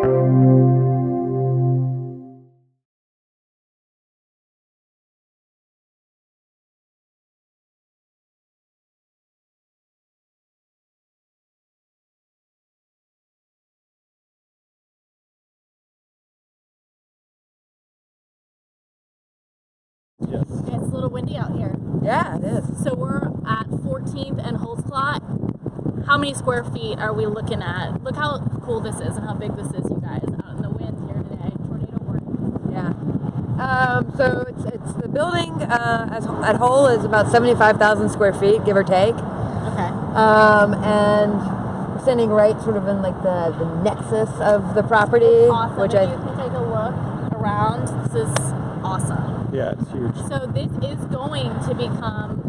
Yes. It's a little windy out here. Yeah, it is. So we're at 14th and Holtzclaw. How many square feet are we looking at? Look how cool this is and how big this is, you guys, out in the wind here today. Tornado warning. Yeah. So it's the building at whole is about 75,000 square feet, give or take. Okay. And we're standing right sort of in like the nexus of the property, Awesome. which If you can take a look around, this is awesome. Yeah, it's huge. So this is going to become...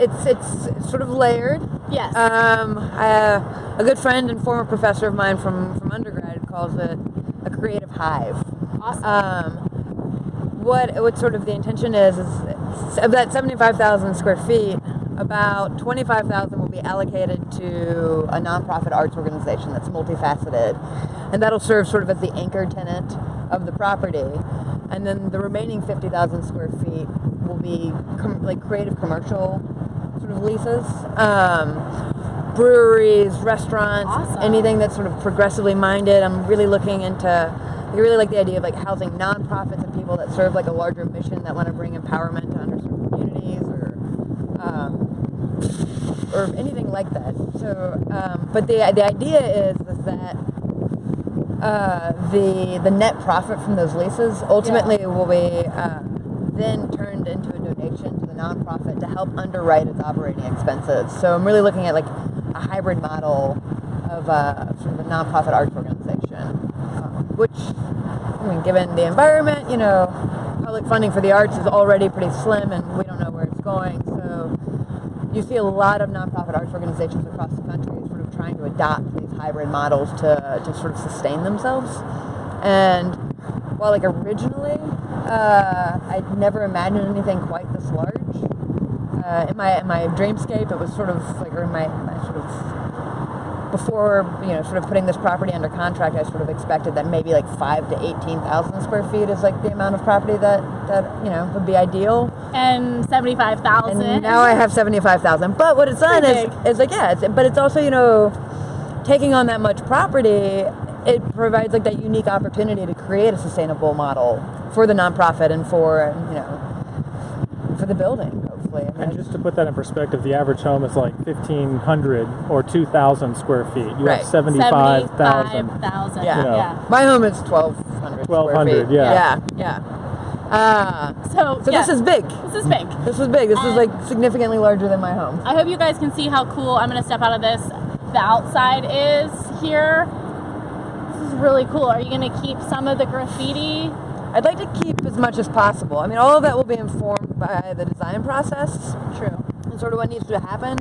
It's sort of layered. Yes. A good friend and former professor of mine from undergrad calls it a creative hive. Awesome. What sort of the intention is of that 75,000 square feet, about 25,000 will be allocated to a nonprofit arts organization that's multifaceted, and that'll serve sort of as the anchor tenant of the property. And then the remaining 50,000 square feet will be like creative commercial sort of leases, breweries, restaurants, Awesome. anything that's sort of progressively minded. I'm really looking into. I really like the idea of like housing nonprofits and people that serve like a larger mission that want to bring empowerment to underserved communities or anything like that. So, but the idea is that the net profit from those leases ultimately will be then turned into a donation to the nonprofit to help underwrite its operating expenses. So I'm really looking at like a hybrid model of sort of a nonprofit arts organization, which, I mean, given the environment, public funding for the arts is already pretty slim, and we don't know where it's going. So you see a lot of nonprofit arts organizations across the country sort of trying to adopt these hybrid models to sort of sustain themselves. And while like originally I'd never imagined anything quite this large, in my dreamscape it was sort of like, or in my sort of before sort of putting this property under contract, I sort of expected that maybe like 5,000 to 18,000 square feet is like the amount of property that would be ideal. And 75,000. And now I have 75,000. But what it's done is like, but it's also, taking on that much property, it provides like that unique opportunity to create a sustainable model for the nonprofit and for the building, hopefully. And just to put that in perspective, the average home is like 1,500 or 2,000 square feet. You have 75,000. Yeah. My home is 1,200 square feet. Yeah. So this is big. This is big. This is big. This is like significantly larger than my home. I hope you guys can see how cool, I'm going to step out of this, the outside is here. This is really cool. Are you going to keep some of the graffiti? I'd like to keep as much as possible. I mean, all of that will be informed by the design process. True. And sort of what needs to happen.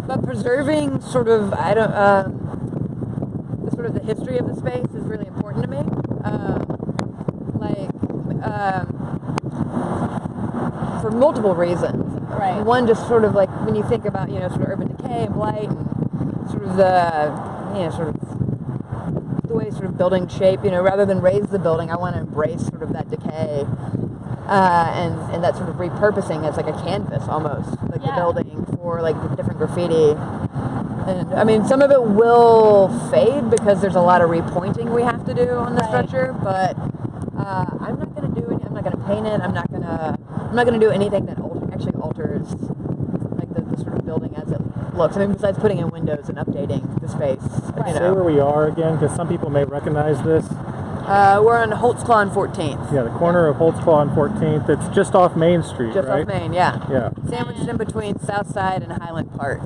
But preserving sort of, the history of the space is really important to me. For multiple reasons. Right. One, just sort of like when you think about, sort of urban decay and blight and sort of the way sort of building shape, rather than raise the building, I want to embrace sort of that decay and that sort of repurposing as like a canvas almost, like the building for like the different graffiti. And I mean, some of it will fade because there's a lot of repointing we have to do on the structure, but I'm not going to do any. I'm not going to paint it. I'm not going to do anything that actually alters like the sort of building as it looks. I mean, besides putting in windows and updating the space. Say where we are again, because some people may recognize this. We're on Holtzclaw and 14th. Yeah, the corner of Holtzclaw and 14th. It's just off Main Street, just right? Just off Main, yeah. Yeah. Sandwiched in between Southside and Highland Park.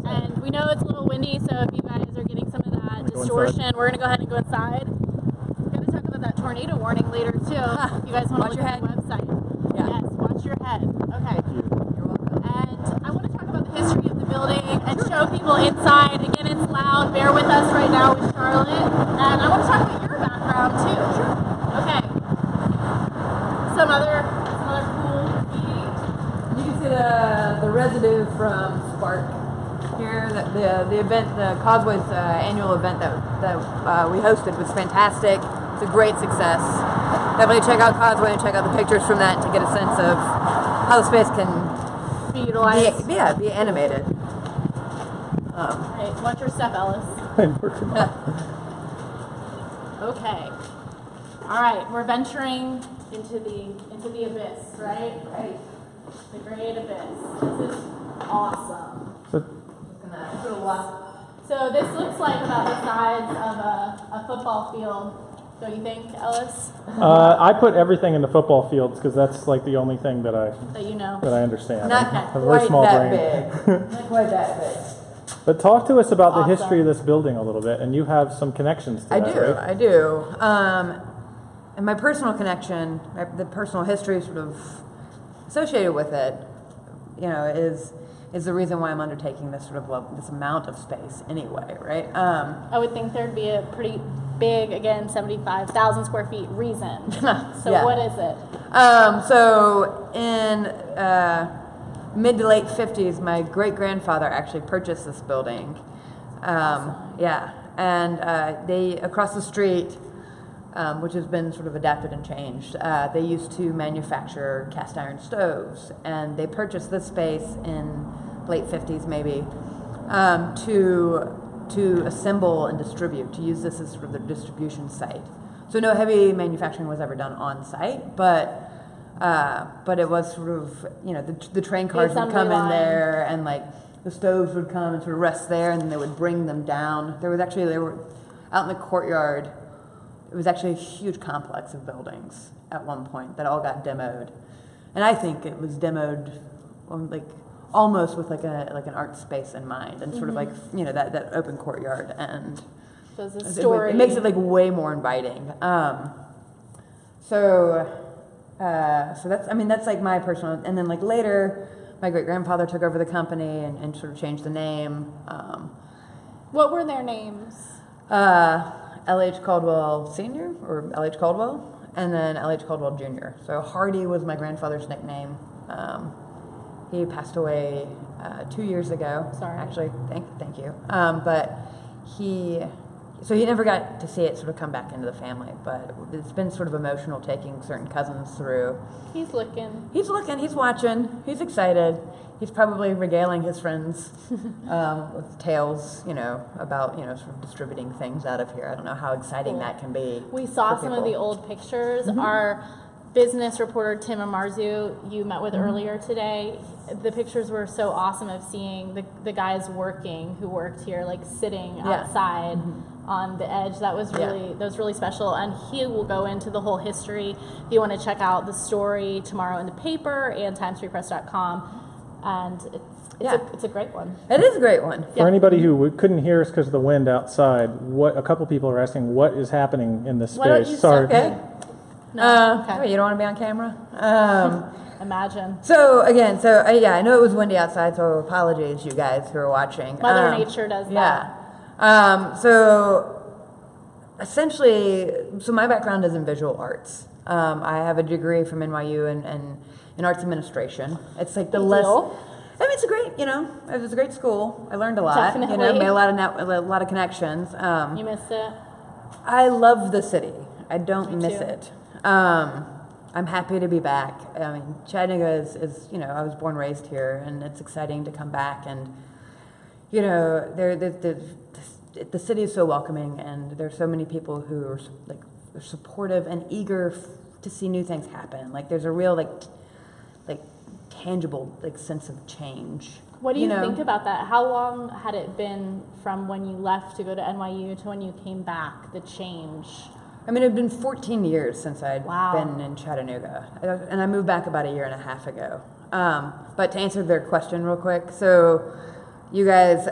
And we know it's a little windy, so if you guys are getting some of that distortion, we're going to go ahead and go inside. We're going to talk about that tornado warning later, too. If you guys want to look at the website. Yeah. Yes, watch your head. Okay. Thank you. You're welcome. And I want to talk about the history of the building and show people inside. Again, it's loud. Bear with us right now with Charlotte. And I want to talk about your background, too. Sure. Okay. Some other cool graffiti. You can see the residue from Spark here. The event, the Causeway's annual event that that we hosted was fantastic. It's a great success. Definitely check out Caldwell and check out the pictures from that to get a sense of how the space can be utilized. Be animated. Right, watch your step, Ellis. Okay. All right, we're venturing into the abyss, right? Right. The great abyss. This is awesome. So this looks like about the size of a football field. Don't you think, Ellis? I put everything into football fields because that's like the only thing that I understand. Not I have a quite very small that brain. big. Not quite that big. But talk to us about the Awesome. history of this building a little bit, and you have some connections to that, right? I do. And my personal connection, the personal history sort of associated with it, is the reason why I'm undertaking this sort of this amount of space anyway, right? I would think there'd be a pretty big, again, 75,000 square feet reason. So Yeah. what is it? So in mid to late 50s, my great-grandfather actually purchased this building. Yeah, and they, across the street, which has been sort of adapted and changed, they used to manufacture cast iron stoves, and they purchased this space in late 50s maybe to assemble and distribute, to use this as sort of their distribution site. So no heavy manufacturing was ever done on site, but it was sort of, the train cars would come in there, and like the stoves would come and sort of rest there, and then they would bring them down. They were out in the courtyard. It was actually a huge complex of buildings at one point that all got demoed, and I think it was demoed almost with like an art space in mind, and sort of like that open courtyard, and So it's a story. it makes it like way more inviting. So that's like my personal, and then like later, my great-grandfather took over the company and sort of changed the name. What were their names? L.H. Caldwell Sr. or L.H. Caldwell, and then L.H. Caldwell Jr. So Hardy was my grandfather's nickname. He passed away 2 years ago. Sorry. Actually, thank you. But he never got to see it sort of come back into the family. But it's been sort of emotional taking certain cousins through. He's looking. He's watching, he's excited. He's probably regaling his friends with tales, about, sort of distributing things out of here. I don't know how exciting that can be. We saw for some of people. the old pictures. Our business reporter, Tim Amarzu, you met with earlier today. The pictures were so awesome of seeing the guys who worked here, like sitting outside on the edge. That was really special. And he will go into the whole history. If you want to check out the story tomorrow in the paper and timesfreepress.com. And it's a great one. It is a great one. For anybody who couldn't hear us because of the wind outside, a couple people are asking what is happening in this space. Why don't you Sorry. Okay. Okay. Wait, you don't want to be on camera? Imagine. So again, I know it was windy outside, so apologies, you guys who are watching. Mother Nature does that. Yeah. So essentially, my background is in visual arts. I have a degree from NYU in arts administration. It's like the less. I mean, it's a great, it was a great school. I learned a lot. Definitely. Made a lot of connections. You missed it? I love the city. I don't Me miss too. it. I'm happy to be back. I mean, Chattanooga is I was born and raised here, and it's exciting to come back. And the city is so welcoming, and there's so many people who are like they're supportive and eager to see new things happen. Like there's a real like tangible sense of change. What do you think about that? How long had it been from when you left to go to NYU to when you came back, the change? I mean, it had been 14 years since I'd Wow. been in Chattanooga, and I moved back about a year and a half ago. But to answer their question real quick, so you guys,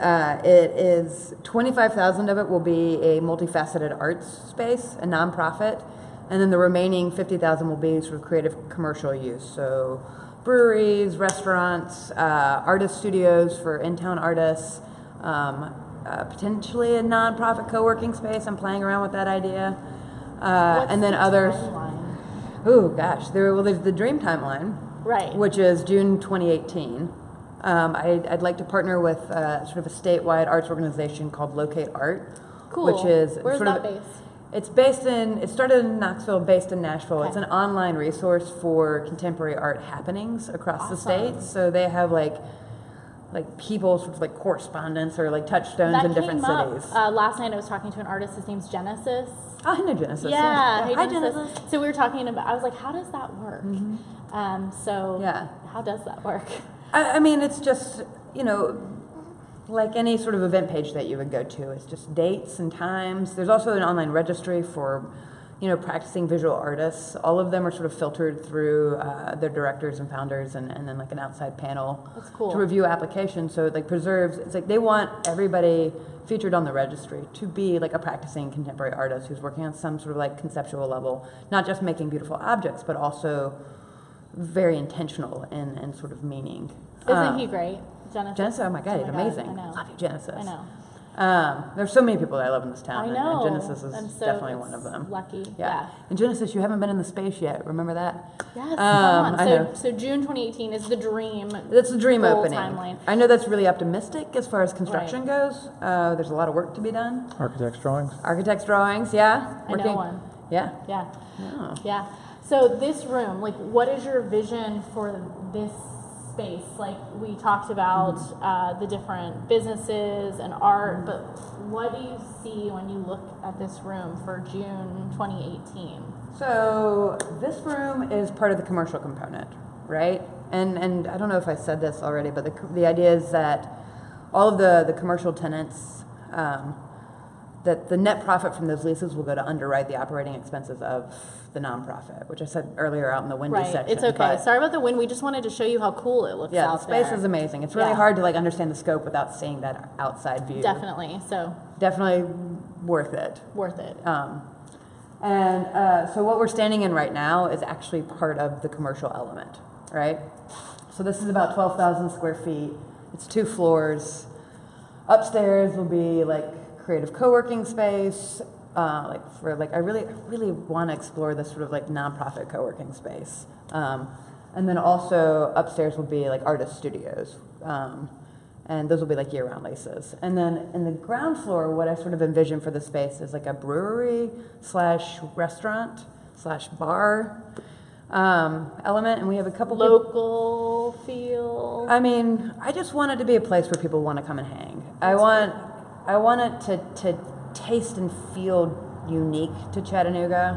it is 25,000 of it will be a multifaceted arts space, a nonprofit, and then the remaining 50,000 will be sort of creative commercial use. So breweries, restaurants, artist studios for in-town artists, potentially a nonprofit co-working space. I'm playing around with that idea. And then others. Timeline? Oh gosh, there's the Dream Timeline, Right. which is June 2018. I'd like to partner with sort of a statewide arts organization called Locate Art, Cool. which is Where's sort that of, based? it started in Knoxville, based in Nashville. Okay. It's an online resource for contemporary art happenings across the state. So they have like people sort of like correspondence or like touchstones in different cities. Last night I was talking to an artist, his name's Genesis. Oh, I know Genesis. Yeah. Hey, Hi, Genesis. So we were talking about, I was like, how does that work? Yeah. How does that work? I mean, it's just, like any sort of event page that you would go to. It's just dates and times. There's also an online registry for, practicing visual artists. All of them are sort of filtered through their directors and founders and then like an outside panel. That's cool. To review applications. So it like preserves, it's like they want everybody featured on the registry to be like a practicing contemporary artist who's working on some sort of like conceptual level, not just making beautiful objects, but also very intentional and sort of meaning. Isn't he great? Genesis, oh my God, he's amazing. I know. Love you, Genesis. I know. There's so many people that I love in this town. I know. And Genesis is definitely one of them. Lucky. Yeah. And Genesis, you haven't been in the space yet. Remember that? Yes. Come on. I know. So June 2018 is the dream. That's the dream full opening. Timeline. I know that's really optimistic as far as construction goes. There's a lot of work to be done. Architect's drawings. Architect's drawings, yeah. I know one. Yeah. Yeah. Oh. Yeah. So this room, like, what is your vision for this space? Like, we talked about the different businesses and art, but what do you see when you look at this room for June 2018? So this room is part of the commercial component, right? And I don't know if I said this already, but the idea is that all of the commercial tenants, that the net profit from those leases will go to underwrite the operating expenses of the nonprofit, which I said earlier out in the windy section. It's okay. Sorry about the wind. We just wanted to show you how cool it looks out the there. space is amazing. It's really hard to like understand the scope without seeing that outside view. Definitely. So definitely worth it. Worth it. So what we're standing in right now is actually part of the commercial element, right? So this is about 12,000 square feet. It's 2 floors. Upstairs will be like creative co-working space. I really want to explore this sort of like nonprofit co-working space. And then also upstairs will be like artist studios. And those will be like year-round leases. And then in the ground floor, what I sort of envision for the space is like a brewery / restaurant / bar element. And we have a couple local feel. I mean, I just want it to be a place where people want to come and hang. I want it to taste and feel unique to Chattanooga,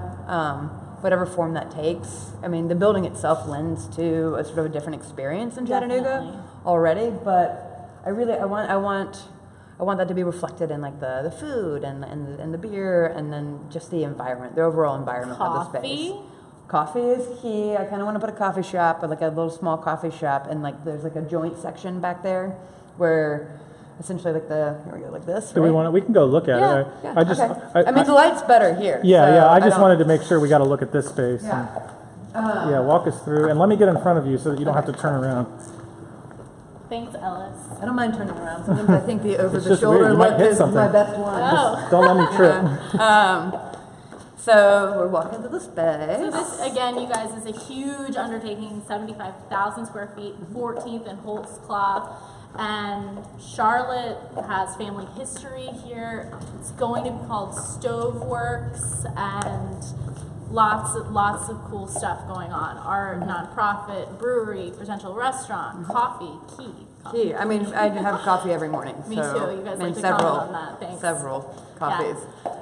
whatever form that takes. I mean, the building itself lends to a sort of a different experience in Chattanooga already, but I want that to be reflected in like the food and the beer and then just the environment, the overall environment of the space. Coffee is key. I kind of want to put a coffee shop, or like a little small coffee shop, and like there's like a joint section back there where essentially like here we go, like this. Do we can go look at it. I mean, the light's better here. Yeah, I just wanted to make sure we got to look at this space. Yeah. Walk us through, and let me get in front of you so that you don't have to turn around. Thanks, Ellis. I don't mind turning around. Sometimes I think the over-the-shoulder look is my best one. Oh. Don't let me trip. So we're walking to the space. So this, again, you guys, is a huge undertaking, 75,000 square feet, 14th and Holtzclaw. And Charlotte has family history here. It's going to be called Stoveworks, and lots of cool stuff going on. Art, nonprofit, brewery, potential restaurant, coffee, key. I mean, I have coffee every morning. Me too. You guys like to comment on that. Thanks. Several coffees.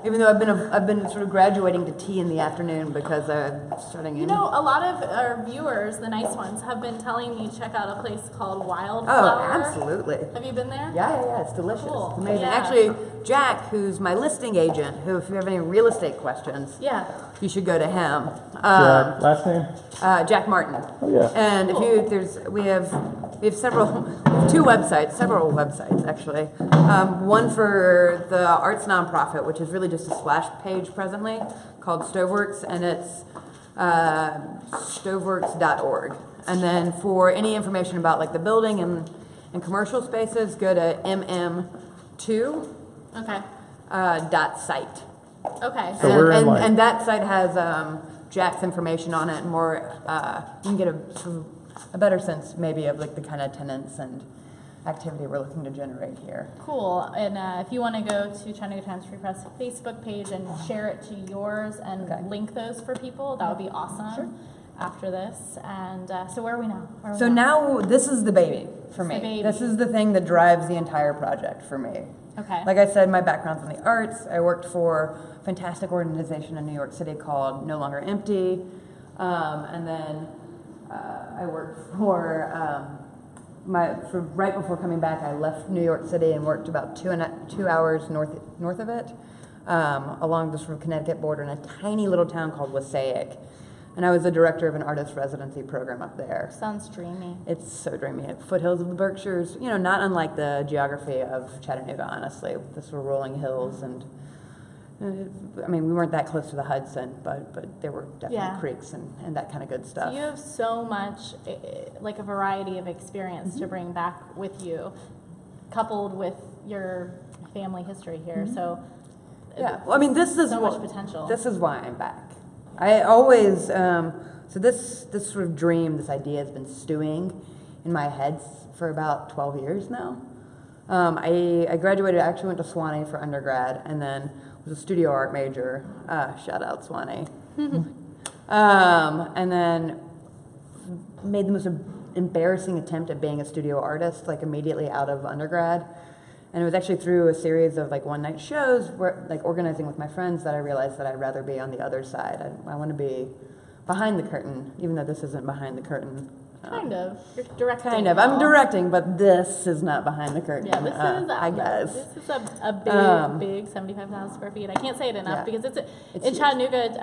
Even though I've been sort of graduating to tea in the afternoon because I'm starting. You know, a lot of our viewers, the nice ones, have been telling me to check out a place called Wildflower. Oh, absolutely. Have you been there? Yeah. It's delicious. Cool. It's amazing. Yeah. Actually, Jack, who's my listing agent, who if you have any real estate questions, you should go to him. Last name? Jack Martin. Oh yeah. And we have several websites actually. One for the arts nonprofit, which is really just a splash page presently, called Stoveworks, and it's stoveworks.org. And then for any information about like the building and commercial spaces, go to mm2 .site. Okay. So and that site has Jack's information on it, and more. You can get a better sense maybe of like the kind of tenants and activity we're looking to generate here. Cool. And if you want to go to Chattanooga Times Free Press Facebook page and share it to yours and link those for people, that would be awesome. Sure. After this. And so where are we now? So now this is the baby for me. This is the thing that drives the entire project for me. Okay. Like I said, my background's in the arts. I worked for a fantastic organization in New York City called No Longer Empty. And then I worked for right before coming back, I left New York City and worked about 2 hours north of it, along the sort of Connecticut border in a tiny little town called Wassaic. And I was the director of an artist-residency program up there. Sounds dreamy. It's so dreamy. Foothills of the Berkshires, not unlike the geography of Chattanooga, honestly. The sort of rolling hills and, we weren't that close to the Hudson, but there were definitely creeks and that kind of good stuff. So you have so much, like a variety of experience to bring back with you, coupled with your family history here. So yeah, well, this is so much potential. This is why I'm back. I always, so this sort of dream, this idea has been stewing in my head for about 12 years now. I graduated, I actually went to Sewanee for undergrad and then was a studio art major, shout out Sewanee. And then made the most embarrassing attempt at being a studio artist, like immediately out of undergrad. And it was actually through a series of like one-night shows, organizing with my friends, that I realized that I'd rather be on the other side. I want to be behind the curtain, even though this isn't behind the curtain. Kind of. You're directing. Kind of. I'm directing, but this is not behind the curtain. Yeah, this is. I guess this is a big 75,000 square feet. I can't say it enough because it's in Chattanooga.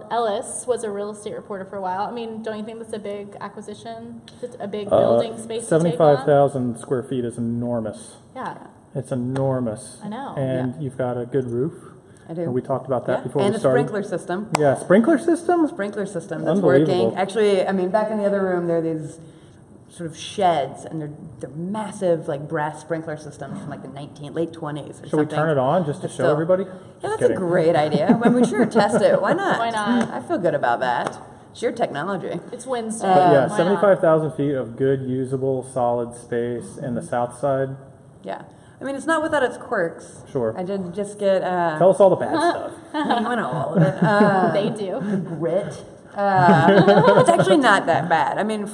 Ellis was a real estate reporter for a while. Don't you think that's a big acquisition? It's a big building space. 75,000 square feet is enormous. Yeah. It's enormous. I know. And you've got a good roof. I do. And we talked about that before we started. And a sprinkler system. Yeah, sprinkler system? Sprinkler system that's working. Actually, back in the other room, there are these sort of sheds, and they're massive, like brass sprinkler systems from like the late 20s or something. Should we turn it on just to show everybody? Yeah, that's a great idea. We should test it. Why not? Why not? I feel good about that. It's your technology. It's Wednesday. But yeah, 75,000 feet of good, usable, solid space in the Southside. Yeah. It's not without its quirks. Sure. I did just get... Tell us all the bad stuff. I know all of it. They do. The grit. It's actually not that bad. Maybe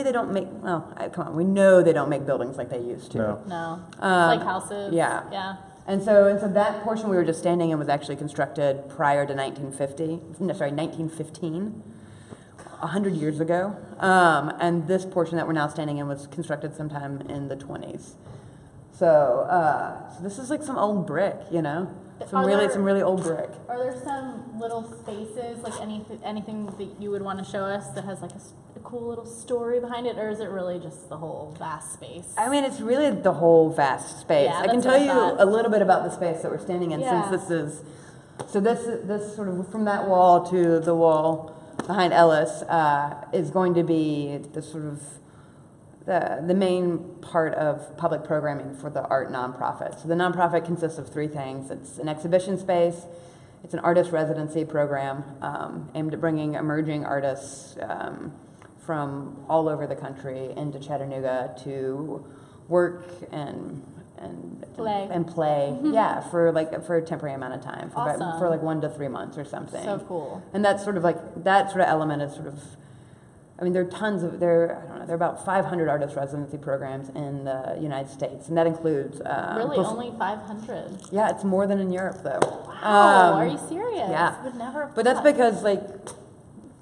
they don't make... Well, come on. We know they don't make buildings like they used to. No. It's like houses. Yeah. Yeah. And so that portion we were just standing in was actually constructed prior to 1915. 100 years ago. And this portion that we're now standing in was constructed sometime in the 20s. So this is like some old brick, some really old brick. Are there some little spaces, like anything that you would want to show us that has like a cool little story behind it, or is it really just the whole vast space? It's really the whole vast space. Yeah, I can tell you a little bit about the space that we're standing in, since this sort of from that wall to the wall behind Ellis is going to be the sort of the main part of public programming for the art nonprofit. So the nonprofit consists of three things. It's an exhibition space, it's an artist residency program aimed at bringing emerging artists from all over the country into Chattanooga to work and play. Yeah, for a temporary amount of time, for like 1 to 3 months or something. So cool. And that's sort of like that sort of element is sort of, there are about 500 artist residency programs in the United States, and that includes really only 500. Yeah, it's more than in Europe though. Wow, are you serious? Yeah, Would never have but that's because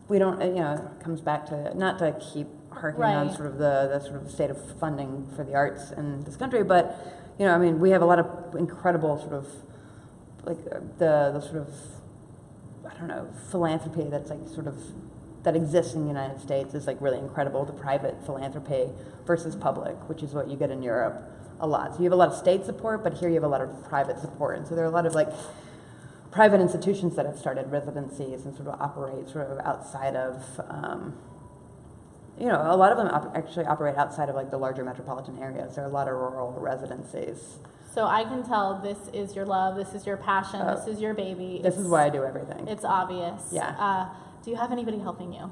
we don't. It comes back to not to keep harking on sort of the sort of state of funding for the arts in this country, but we have a lot of incredible sort of the sort of philanthropy that's that exists in the United States is like really incredible. The private philanthropy versus public, which is what you get in Europe a lot. So you have a lot of state support, but here you have a lot of private support, and so there are a lot of private institutions that have started residencies and sort of operate outside of. A lot of them actually operate outside of the larger metropolitan areas. There are a lot of rural residencies. So I can tell this is your love, this is your passion, this is your baby. This is why I do everything. It's obvious. Yeah. Do you have anybody helping you?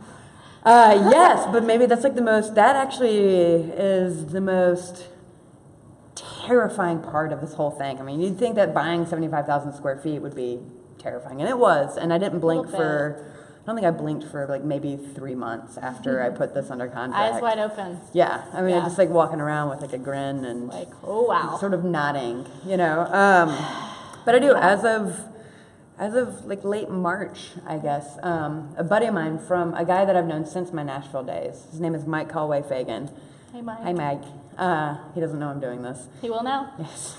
Yes, but maybe that's like that actually is the most terrifying part of this whole thing. I mean, you'd think that buying 75,000 square feet would be terrifying, and it was, and I didn't blink I don't think I blinked for like maybe 3 months after I put this under contract. Eyes wide open. Yeah, I mean, just like walking around with like a grin and like, oh wow, sort of nodding, you know. But I do, as of like late March, I guess, a buddy of mine from a guy that I've known since my Nashville days. His name is Mike Caldwell-Fagan. Hey Mike. Hi Mike. He doesn't know I'm doing this. He will now. Yes.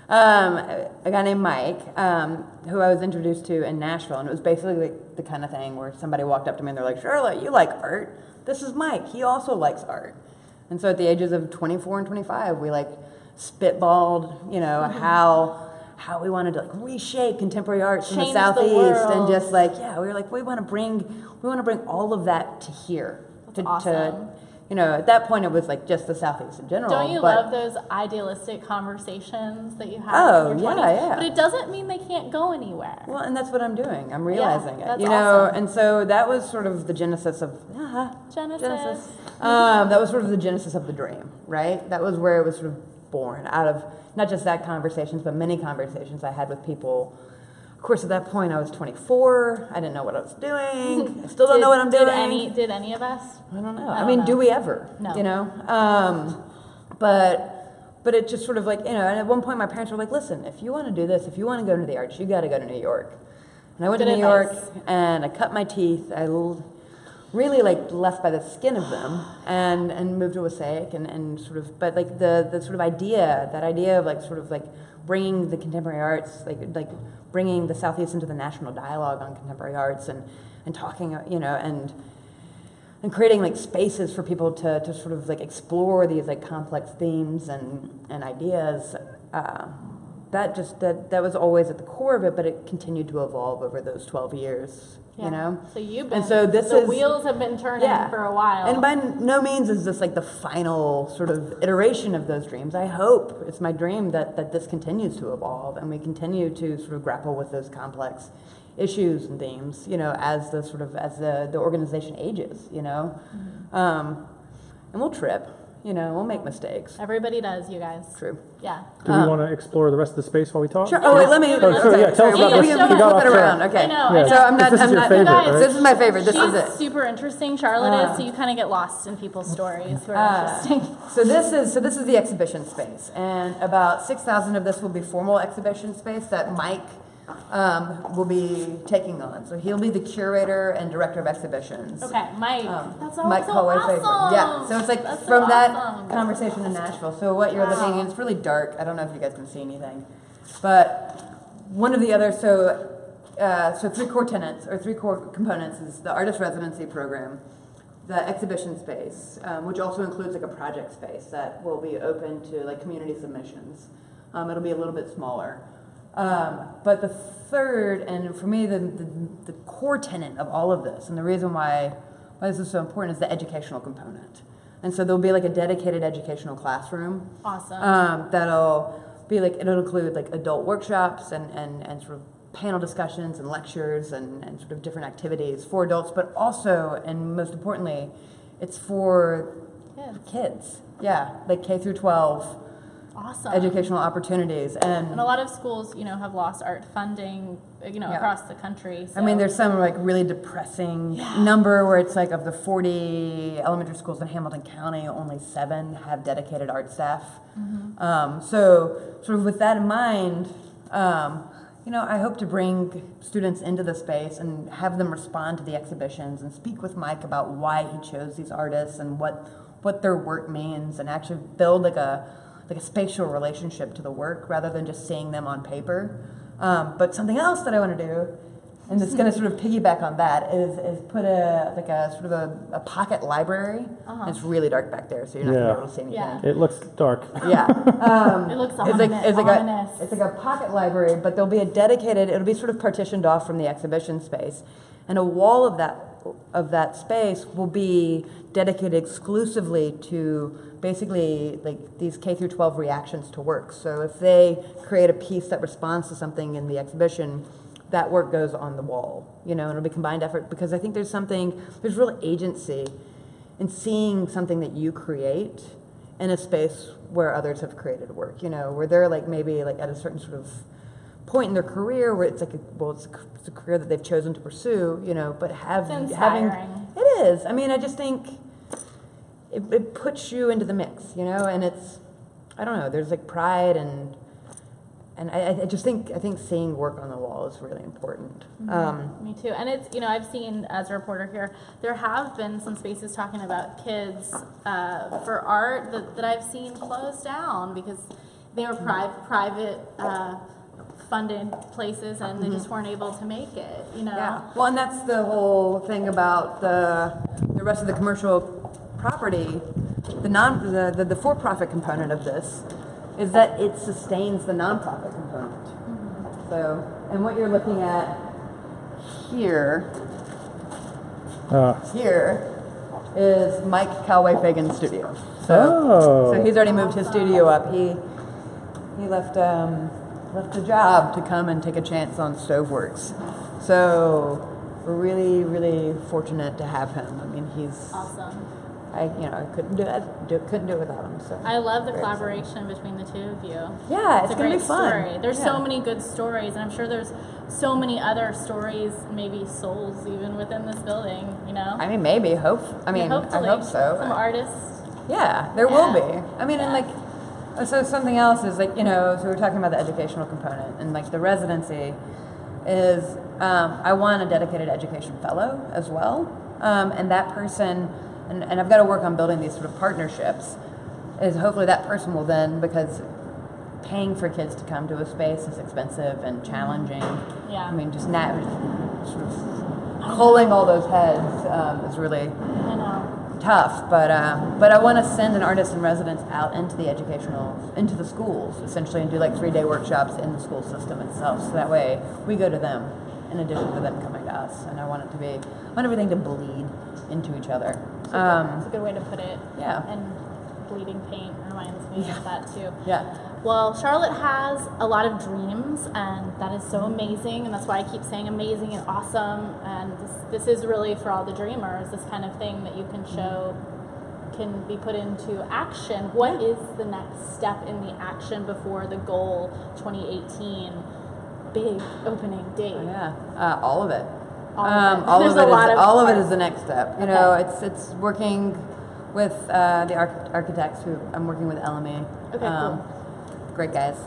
A guy named Mike, who I was introduced to in Nashville, and it was basically like the kind of thing where somebody walked up to me and they're like, Charlotte, you like art. This is Mike. He also likes art. And so at the ages of 24 and 25, we like spitballed, you know, how we wanted to like reshape contemporary arts in the Southeast, and just like, we were like, we want to bring all of that to here. That's awesome. You know, at that point it was like just the Southeast in general. Don't you love those idealistic conversations that you have? Oh, in your 20s? yeah. But it doesn't mean they can't go anywhere. Well, and that's what I'm doing. I'm realizing it. That's You know, awesome. and so that was sort of the genesis of Genesis. that was sort of the genesis of the dream, right? That was where it was sort of born out of not just that conversations, but many conversations I had with people. Of course, at that point, I was 24. I didn't know what I was doing. I still don't know what I'm doing. Did any of us? I don't know. I mean, do we ever? No. You know? But it just sort of like, you know, and at one point my parents were like, listen, if you want to do this, if you want to go into the arts, you got to go to New York. And I went to New York, and I cut my teeth. I really like left by the skin of them, and moved to Wasaic, and sort of, but like the sort of idea, that idea of like sort of like bringing the contemporary arts, like bringing the Southeast into the national dialogue on contemporary arts, and talking, you know, and creating like spaces for people to sort of like explore these like complex themes and ideas. That was always at the core of it, but it continued to evolve over those 12 years. Yeah. You know, so you've been. And so the wheels have been turning for a while. And by no means is this like the final sort of iteration of those dreams. I hope it's my dream that this continues to evolve, and we continue to sort of grapple with those complex issues and themes. You know, as the organization ages. You know, and we'll trip. You know, we'll make mistakes. Everybody does, you guys. True. Yeah. Do we want to explore the rest of the space while we talk? Sure. Oh, wait, let me. Tell us about we this. can flip it around. Okay. I know. So I'm not. This is your favorite, right? This is my favorite. This She's is it. super interesting. Charlotte is, so you kind of get lost in people's stories who are interesting. So this is the exhibition space, and about 6,000 of this will be formal exhibition space that Mike will be taking on. So he'll be the curator and director of exhibitions. Okay, Mike. That's so, Mike so Caldwell-Fagan. awesome. Yeah. So it's like That's from so that awesome. conversation in Nashville. So what you're looking at, it's really dark. I don't know if you guys can see anything, but one of the other so 3 core tenants or 3 core components is the artist-residency program, the exhibition space, which also includes like a project space that will be open to like community submissions. It'll be a little bit smaller. But the third, and for me, the core tenet of all of this, and the reason why this is so important, is the educational component. And so there'll be like a dedicated educational classroom. Awesome. That'll be like, it'll include like adult workshops and sort of panel discussions and lectures and sort of different activities for adults, but also, and most importantly, it's for kids. Yeah, like K through 12. Awesome. Educational opportunities. And a lot of schools, you know, have lost art funding, you know, across the country. So. I mean, there's some like really depressing number where it's like of the 40 elementary schools in Hamilton County, only 7 have dedicated art staff. Mm-hmm. So sort of with that in mind, you know, I hope to bring students into the space and have them respond to the exhibitions and speak with Mike about why he chose these artists and what their work means, and actually build like a spatial relationship to the work rather than just seeing them on paper. But something else that I want to do, and it's going to sort of piggyback on that, is put a pocket library. And it's really dark back there, so you're not going to be able to see anything. Yeah. It looks dark. Yeah. It looks ominous. It's like a pocket library, but there'll be it'll be sort of partitioned off from the exhibition space. And a wall of that space will be dedicated exclusively to basically like these K through 12 reactions to work. So if they create a piece that responds to something in the exhibition, that work goes on the wall, and it'll be combined effort, because I think there's real agency in seeing something that you create in a space where others have created work, where they're like maybe like at a certain sort of point in their career where it's like it's a career that they've chosen to pursue, but having it is. I mean, I just think it puts you into the mix, and it's, I don't know, there's like pride and I just think seeing work on the wall is really important. Me too. And it's, I've seen, as a reporter here, there have been some spaces talking about kids for art that I've seen close down because they were private funded places and they just weren't able to make it, Yeah. Well, and that's the whole thing about the rest of the commercial property, the for-profit component of this is that it sustains the nonprofit component. So, and what you're looking at here is Mike Caldwell Fagan's studio. So he's already moved his studio up. He left a job to come and take a chance on Stoveworks. So we're really, really fortunate to have him. I mean, he's awesome. I couldn't do it without him. So I love the collaboration between the two of you. Yeah, it's a great gonna be fun. Story. There's so many good stories, and I'm sure there's so many other stories, maybe souls even within this building. I mean, maybe I hope so. Some artists. Yeah, there will be. I mean, and like, so something else is like, so we're talking about the educational component, and like the residency is, I want a dedicated education fellow as well, and that person. And I've got to work on building these sort of partnerships, is hopefully that person will then, because paying for kids to come to a space is expensive and challenging. Yeah. I mean, just sort of culling all those heads is really tough. But I want to send an artist in residence out into the schools, essentially, and do like 3-day workshops in the school system itself. So that way we go to them in addition to them coming to us. And I want everything to bleed into each other. It's a good way to put it. Yeah. And bleeding paint reminds me of that too. Yeah. Well, Charlotte has a lot of dreams, and that is so amazing, and that's why I keep saying amazing and awesome. And this is really for all the dreamers. This kind of thing that you can show can be put into action. What is the next step in the action before the goal 2018 big opening date? Oh, yeah. All of it. All of it is the next step. It's working with the architects who I'm working with LME. Okay, cool. Great guys.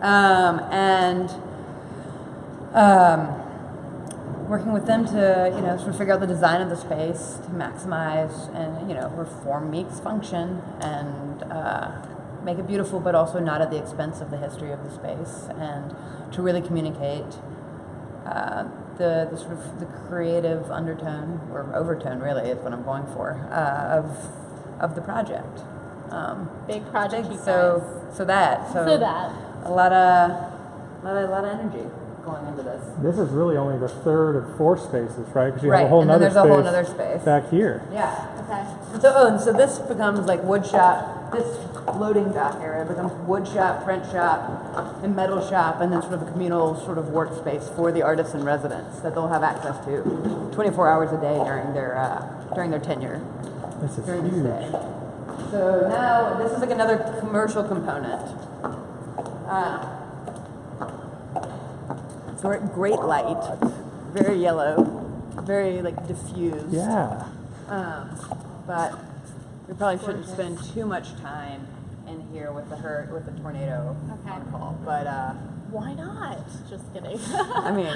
And working with them to sort of figure out the design of the space to maximize and where form meets function and make it beautiful, but also not at the expense of the history of the space, and to really communicate the sort of the creative undertone or overtone, really, is what I'm going for, of the project. Big project, you guys. So that a lot of energy going into this. This is really only the third of 4 spaces, right? Because you Right, have a whole and then nother there's a whole nother space back here. Yeah. Okay. So this becomes like wood shop. This loading dock area becomes wood shop, print shop, and metal shop, and then sort of a communal sort of workspace for the artists in residence that they'll have access to 24 hours a day during their tenure. This is during huge. the stay. So now this is like another commercial component. So great light, very yellow, very like diffused. Yeah. But we probably shouldn't spend too much time in here with the tornado on call. But Why not? Just kidding. I mean,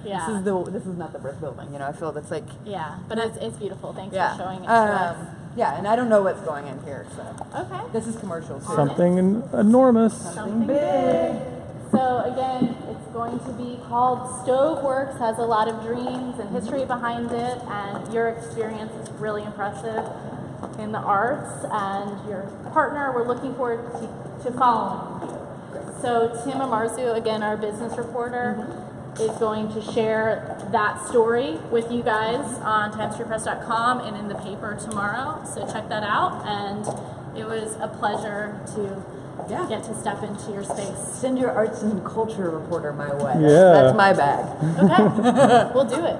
Yeah. this is not the brick building. I feel that's like Yeah, but it's beautiful. Thanks yeah. for showing it to us. Yeah, and I don't know what's going in here, so Okay. this is commercial too. Something enormous. Something big. So again, it's going to be called Stoveworks. Has a lot of dreams and history behind it, and your experience is really impressive in the arts. And your partner, we're looking forward to following you. So Tim Amarzu, again, our business reporter, is going to share that story with you guys on timesstreetpress.com and in the paper tomorrow. So check that out. And it was a pleasure to get to step into your space. Send your arts and culture reporter my way. Yeah. That's my bag. Okay, we'll do it.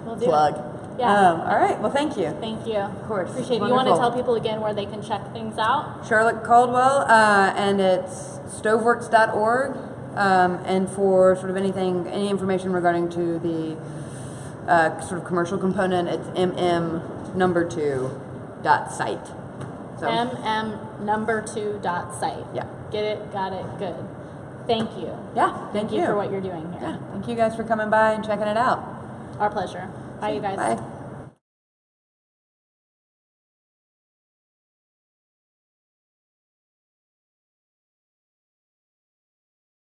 We'll do Plug. it. Yeah. All right. Well, thank you. Thank you. Of course. Appreciate it. You want to tell people again where they can check things out? Charlotte Caldwell, and it's stoveworks.org. And for sort of any information regarding to the sort of commercial component, it's mm2.site. So, mm2.site. Yeah. Get it, got it, good. Thank you. Yeah, Thank you for what you're doing here. Yeah, thank you guys for coming by and checking it out. Our pleasure. Bye, you guys. Bye.